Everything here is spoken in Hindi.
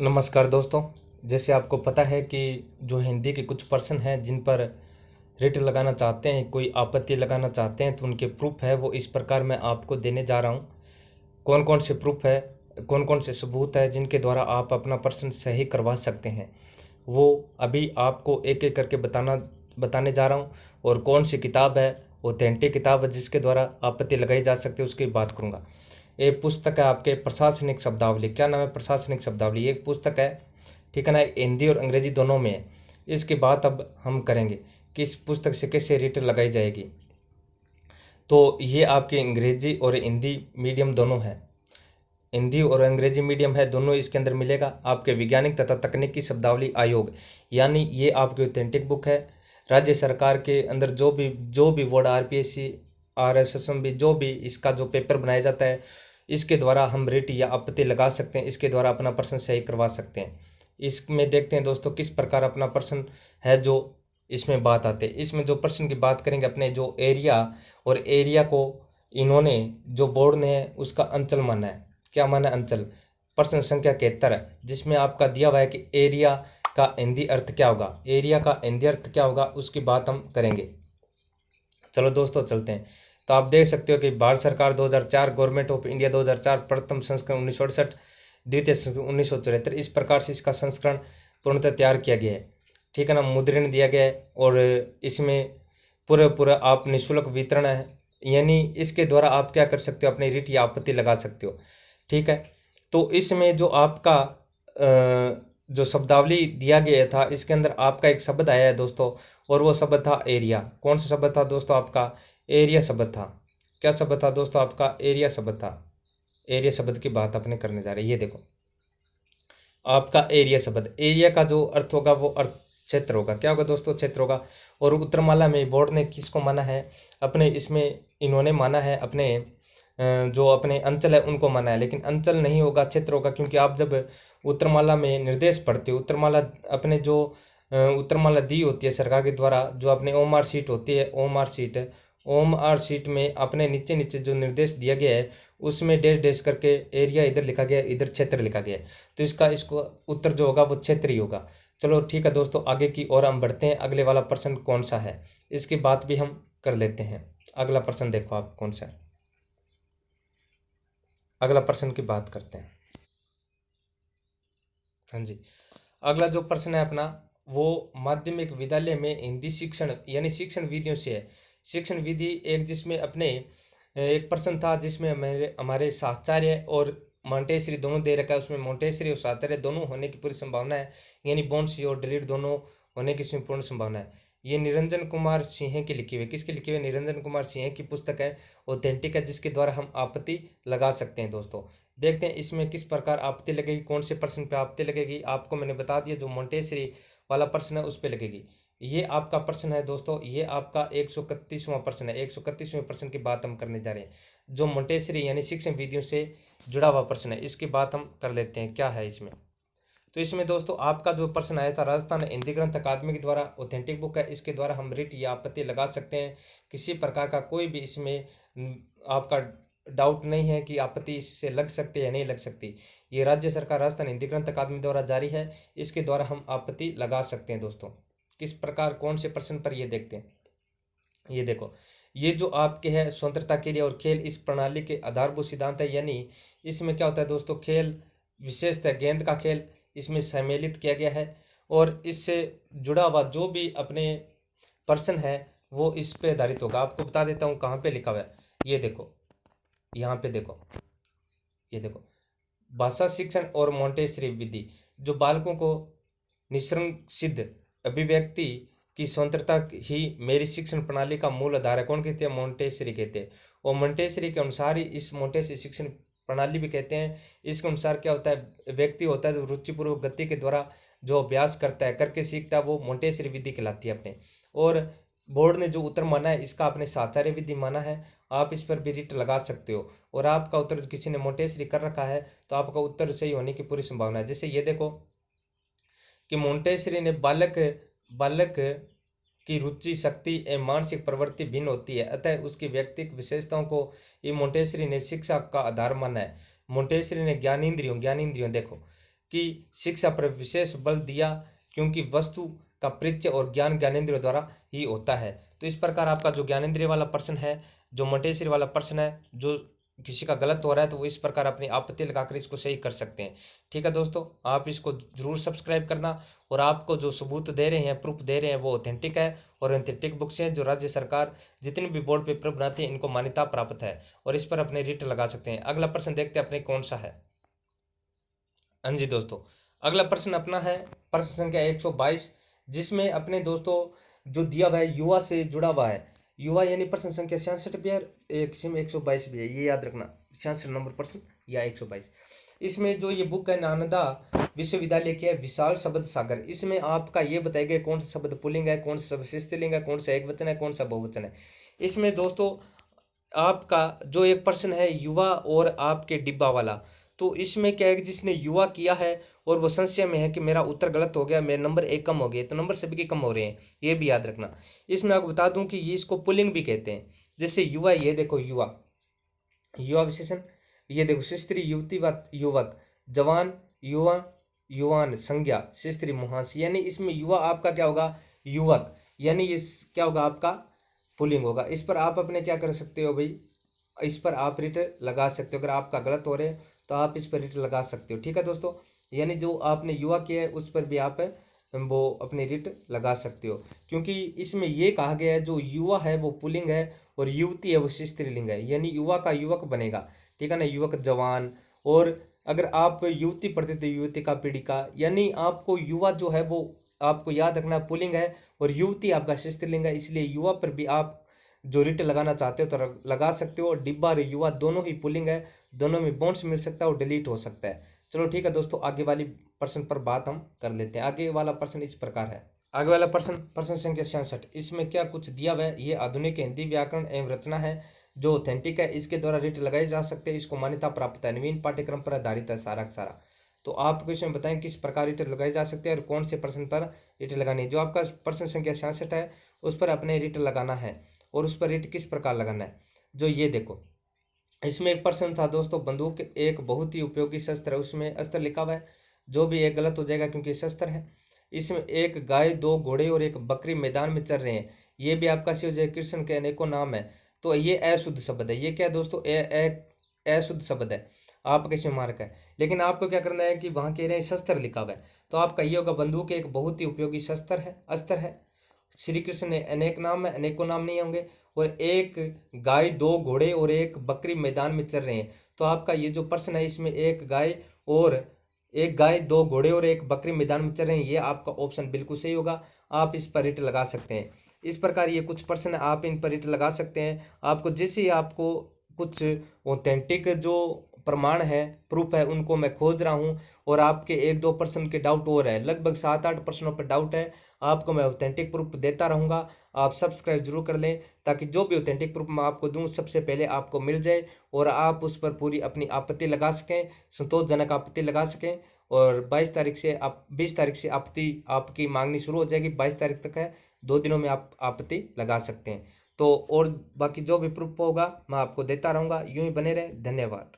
नमस्कार दोस्तों। जैसे आपको पता है कि जो हिंदी के कुछ पर्सन हैं जिन पर रिट लगाना चाहते हैं, कोई आपत्ति लगाना चाहते हैं, तो उनके प्रूफ है वो इस प्रकार मैं आपको देने जा रहा हूँ। कौन कौन से प्रूफ है, कौन कौन से सबूत है जिनके द्वारा आप अपना प्रश्न सही करवा सकते हैं, वो अभी आपको एक एक करके बताने जा रहा हूँ। और कौन सी किताब है, ऑथेंटिक किताब है जिसके द्वारा आपत्ति लगाई जा सकती है, उसकी बात करूँगा। एक पुस्तक है आपके प्रशासनिक शब्दावली। क्या नाम है? प्रशासनिक शब्दावली। एक पुस्तक है, ठीक है ना, हिंदी और अंग्रेजी दोनों में है। इसकी बात अब हम करेंगे कि इस पुस्तक से कैसे रिट लगाई जाएगी। तो ये आपके अंग्रेजी और हिंदी मीडियम दोनों है, हिंदी और अंग्रेजी मीडियम है, दोनों इसके अंदर मिलेगा। आपके वैज्ञानिक तथा तकनीकी शब्दावली आयोग, यानी ये आपकी ऑथेंटिक बुक है। राज्य सरकार के अंदर जो भी बोर्ड, आरपीएससी, आरएसएसएम भी, जो भी इसका जो पेपर बनाया जाता है, इसके द्वारा हम रिट या आपत्ति लगा सकते हैं। इसके द्वारा अपना प्रश्न सही करवा सकते हैं। इसमें देखते हैं दोस्तों किस प्रकार अपना प्रश्न है जो इसमें बात आते हैं। इसमें जो प्रश्न की बात करेंगे, अपने जो एरिया, और एरिया को इन्होंने, जो बोर्ड ने उसका अंचल माना है। क्या माना है? अंचल। प्रश्न संख्या 71 है, जिसमें आपका दिया हुआ है कि एरिया का हिंदी अर्थ क्या होगा। एरिया का हिंदी अर्थ क्या होगा उसकी बात हम करेंगे। चलो दोस्तों चलते हैं। तो आप देख सकते हो कि भारत सरकार 2004, गवर्नमेंट ऑफ इंडिया 2004, प्रथम संस्करण 1968, द्वितीय संस्करण 1974, इस प्रकार से इसका संस्करण पूर्णतः तैयार किया गया है। ठीक है ना, मुद्रण दिया गया है और इसमें पूरा आप निःशुल्क वितरण है, यानी इसके द्वारा आप क्या कर सकते हो, अपनी रिट या आपत्ति लगा सकते हो। ठीक है, तो इसमें जो आपका जो शब्दावली दिया गया था, इसके अंदर आपका एक शब्द आया है दोस्तों, और वो शब्द था एरिया। कौन सा शब्द था दोस्तों? आपका एरिया शब्द था। क्या शब्द था दोस्तों? आपका एरिया शब्द था। एरिया शब्द की बात अपने करने जा रहे हैं। ये देखो, आपका एरिया शब्द, एरिया का जो अर्थ होगा वो अर्थ क्षेत्र होगा। क्या होगा दोस्तों? क्षेत्र होगा। और उत्तरमाला में बोर्ड ने किसको माना है? अपने इसमें इन्होंने माना है अपने जो अपने अंचल है उनको माना है, लेकिन अंचल नहीं होगा, क्षेत्र होगा। क्योंकि आप जब उत्तरमाला में निर्देश पढ़ते हो, उत्तरमाला अपने जो उत्तरमाला दी होती है सरकार के द्वारा, जो अपने ओमआर सीट होती है, ओमआर सीट है, ओमआर सीट में अपने नीचे नीचे जो निर्देश दिया गया है उसमें डैश डैश करके एरिया इधर लिखा गया है, इधर क्षेत्र लिखा गया है। तो इसको उत्तर जो होगा वो क्षेत्र ही होगा। चलो ठीक है दोस्तों, आगे की ओर हम बढ़ते हैं। अगले वाला प्रश्न कौन सा है इसकी बात भी हम कर लेते हैं। अगला प्रश्न देखो आप कौन सा है। अगला प्रश्न की बात करते हैं। हाँ जी, अगला जो प्रश्न है अपना, वो माध्यमिक विद्यालय में हिंदी शिक्षण यानी शिक्षण विधियों से है। शिक्षण विधि एक, जिसमें अपने एक प्रश्न था जिसमें हमारे साचार्य और मोंटेसरी दोनों दे रखा है। उसमें मोंटेसरी और साचार्य दोनों होने की पूरी संभावना है, यानी बोन्सी और डिलीट दोनों होने की पूर्ण संभावना है। ये निरंजन कुमार सिंह की लिखी हुई, किसकी लिखी हुई? निरंजन कुमार सिंह की पुस्तक है, ऑथेंटिक है, जिसके द्वारा हम आपत्ति लगा सकते हैं। दोस्तों देखते हैं इसमें किस प्रकार आपत्ति लगेगी, कौन से प्रश्न पे आपत्ति लगेगी। आपको मैंने बता दिया, जो मोंटेसरी वाला प्रश्न है उस पर लगेगी। ये आपका प्रश्न है दोस्तों, ये आपका 131वां प्रश्न है। 131वें प्रश्न की बात हम करने जा रहे हैं, जो मोंटेसरी यानी शिक्षण विधियों से जुड़ा हुआ प्रश्न है। इसकी बात हम कर लेते हैं, क्या है इसमें। तो इसमें दोस्तों आपका जो प्रश्न आया था, राजस्थान हिंदी ग्रंथ अकादमी के द्वारा ऑथेंटिक बुक है, इसके द्वारा हम रिट या आपत्ति लगा सकते हैं। किसी प्रकार का कोई भी इसमें आपका डाउट नहीं है कि आपत्ति इससे लग सकती है या नहीं लग सकती। ये राज्य सरकार राजस्थान हिंदी ग्रंथ अकादमी द्वारा जारी है, इसके द्वारा हम आपत्ति लगा सकते हैं। दोस्तों किस प्रकार, कौन से प्रश्न पर, ये देखते हैं। ये देखो, ये जो आपके है स्वतंत्रता के लिए और खेल इस प्रणाली के आधारभूत सिद्धांत है, यानी इसमें क्या होता है दोस्तों, खेल विशेषतः गेंद का खेल इसमें सम्मिलित किया गया है। और इससे जुड़ा हुआ जो भी अपने प्रश्न है वो इस पे आधारित होगा। आपको बता देता हूँ कहाँ पे लिखा हुआ है। ये देखो, यहाँ पे देखो, ये देखो, भाषा शिक्षण और मोंटेसरी विधि, जो बालकों को निसंसिद्ध अभिव्यक्ति की स्वतंत्रता ही मेरी शिक्षण प्रणाली का मूल आधार है। कौन कहते हैं? मोंटेसरी कहते हैं। और मोंटेसरी के अनुसार ही इस मोंटेसरी शिक्षण प्रणाली भी कहते हैं। इसके अनुसार क्या होता है, व्यक्ति होता है जो रुचिपूर्वक गति के द्वारा जो अभ्यास करता है, करके सीखता है, वो मोंटेसरी विधि कहलाती है अपने। और बोर्ड ने जो उत्तर माना है इसका अपने साचार्य विधि माना है। आप इस पर भी रिट लगा सकते हो। और आपका उत्तर जो किसी ने मोंटेसरी कर रखा है तो आपका उत्तर सही होने की पूरी संभावना है। जैसे ये देखो कि मोंटेसरी ने बालक बालक की रुचि, शक्ति एवं मानसिक प्रवृत्ति भिन्न होती है, अतः उसकी व्यक्तिगत विशेषताओं को ये मोंटेसरी ने शिक्षा का आधार माना है। मोंटेसरी ने ज्ञानेंद्रियों देखो कि शिक्षा पर विशेष बल दिया, क्योंकि वस्तु का परिचय और ज्ञान ज्ञानेंद्रियों द्वारा ही होता है। तो इस प्रकार आपका जो ज्ञानेंद्रिय वाला प्रश्न है, जो मोंटेसरी वाला प्रश्न है, जो किसी का गलत हो रहा है तो वो इस प्रकार अपनी आपत्ति लगाकर इसको सही कर सकते हैं। ठीक है दोस्तों, आप इसको जरूर सब्सक्राइब करना, और आपको जो सबूत दे रहे हैं, प्रूफ दे रहे हैं, वो ऑथेंटिक है और ऑथेंटिक बुक्स हैं जो राज्य सरकार जितने भी बोर्ड पेपर बनाती है इनको मान्यता प्राप्त है, और इस पर अपने रिट लगा सकते हैं। अगला प्रश्न देखते हैं अपने कौन सा है। हाँ जी दोस्तों, अगला प्रश्न अपना है प्रश्न संख्या 122, जिसमें अपने दोस्तों जो दिया हुआ है युवा से जुड़ा हुआ है। युवा यानी प्रश्न संख्या 66 भी है, एक किसी में 122 भी है, ये याद रखना, 66 नंबर प्रश्न या 122। इसमें जो ये बुक है नालंदा विश्वविद्यालय की है, विशाल शब्द सागर। इसमें आपका ये बताया गया कौन सा शब्द पुल्लिंग है, कौन सा शब्द स्त्रीलिंग है, कौन सा एकवचन है, कौन सा बहुवचन है। इसमें दोस्तों आपका जो एक प्रश्न है युवा और आपके डिब्बा वाला, तो इसमें क्या है कि जिसने युवा किया है और वो संशय में है कि मेरा उत्तर गलत हो गया, मेरे नंबर एक कम हो गए, तो नंबर सभी के कम हो रहे हैं, ये भी याद रखना। इसमें आपको बता दूं कि ये इसको पुल्लिंग भी कहते हैं। जैसे युवा, ये देखो युवा, युवा विशेषण, ये देखो स्त्री युवती व युवक, जवान युवा युवान संज्ञा स्त्री मुहांस, यानी इसमें युवा आपका क्या होगा, युवक, यानी इस क्या होगा आपका पुल्लिंग होगा। इस पर आप अपने क्या कर सकते हो भाई, इस पर आप रिट लगा सकते हो। अगर आपका गलत हो रहे हैं तो आप इस पर रिट लगा सकते हो। ठीक है दोस्तों, यानी जो आपने युवा किया है उस पर भी आप वो अपनी रिट लगा सकते हो, क्योंकि इसमें ये कहा गया है जो युवा है वो पुल्लिंग है और युवती है वो स्त्रीलिंग है, यानी युवा का युवक बनेगा। ठीक है ना, युवक जवान, और अगर आप युवती पढ़ते तो युवती का पीड़िका, यानी आपको युवा जो है वो आपको याद रखना पुल्लिंग है और युवती आपका स्त्रीलिंग है, इसलिए युवा पर भी आप जो रिट लगाना चाहते हो तो लगा सकते हो। डिब्बा और युवा दोनों ही पुल्लिंग है, दोनों में बाउंस मिल सकता है और डिलीट हो सकता है। चलो ठीक है दोस्तों, आगे वाली प्रश्न पर बात हम कर लेते हैं। आगे वाला प्रश्न इस प्रकार है, आगे वाला प्रश्न प्रश्न संख्या 66। इसमें क्या कुछ दिया हुआ है, ये आधुनिक हिंदी व्याकरण एवं रचना है जो ऑथेंटिक है, इसके द्वारा रिट लगाए जा सकते हैं, इसको मान्यता प्राप्त है, नवीन पाठ्यक्रम पर आधारित है सारा का सारा। तो आप इसमें बताएं किस प्रकार रिट लगाए जा सकते हैं और कौन से प्रश्न पर रिट लगानी है। जो आपका प्रश्न संख्या 66 है उस पर अपने रिट लगाना है, और उस पर रिट किस प्रकार लगाना है। जो ये देखो, इसमें एक प्रश्न था दोस्तों, बंदूक एक बहुत ही उपयोगी शस्त्र है, उसमें अस्त्र लिखा हुआ है, जो भी एक गलत हो जाएगा क्योंकि शस्त्र है। इसमें एक गाय, दो घोड़े और एक बकरी मैदान में चल रहे हैं, ये भी आपका शिव जय कृष्ण के अनेकों नाम है। तो ये अशुद्ध शब्द है, ये क्या है दोस्तों, अशुद्ध शब्द है, आपके इसमें मार्क है। लेकिन आपको क्या करना है कि वहाँ कह रहे हैं शस्त्र लिखा हुआ है, तो आपका ये होगा बंदूक एक बहुत ही उपयोगी शस्त्र है, अस्त्र है। श्री कृष्ण ने अनेक नाम है, अनेकों नाम नहीं होंगे। और एक गाय, दो घोड़े और एक बकरी मैदान में चल रहे हैं, तो आपका ये जो प्रश्न है इसमें एक गाय, दो घोड़े और एक बकरी मैदान में चल रहे हैं, ये आपका ऑप्शन बिल्कुल सही होगा। आप इस पर रिट लगा सकते हैं। इस प्रकार ये कुछ प्रश्न आप इन पर रिट लगा सकते हैं। आपको जैसे ही आपको कुछ ऑथेंटिक जो प्रमाण है, प्रूफ है, उनको मैं खोज रहा हूँ, और आपके एक दो प्रश्न के डाउट हो रहे हैं, लगभग 7-8 प्रश्नों पर डाउट है, आपको मैं ऑथेंटिक प्रूफ देता रहूँगा। आप सब्सक्राइब जरूर कर लें, ताकि जो भी ऑथेंटिक प्रूफ मैं आपको दूँ सबसे पहले आपको मिल जाए, और आप उस पर पूरी अपनी आपत्ति लगा सकें, संतोषजनक आपत्ति लगा सकें। और 22 तारीख से आप 20 तारीख से आपत्ति आपकी मांगनी शुरू हो जाएगी, 22 तारीख तक है, 2 दिनों में आप आपत्ति लगा सकते हैं। तो और बाकी जो भी प्रूफ होगा मैं आपको देता रहूँगा, यूँ ही बने रहे। धन्यवाद।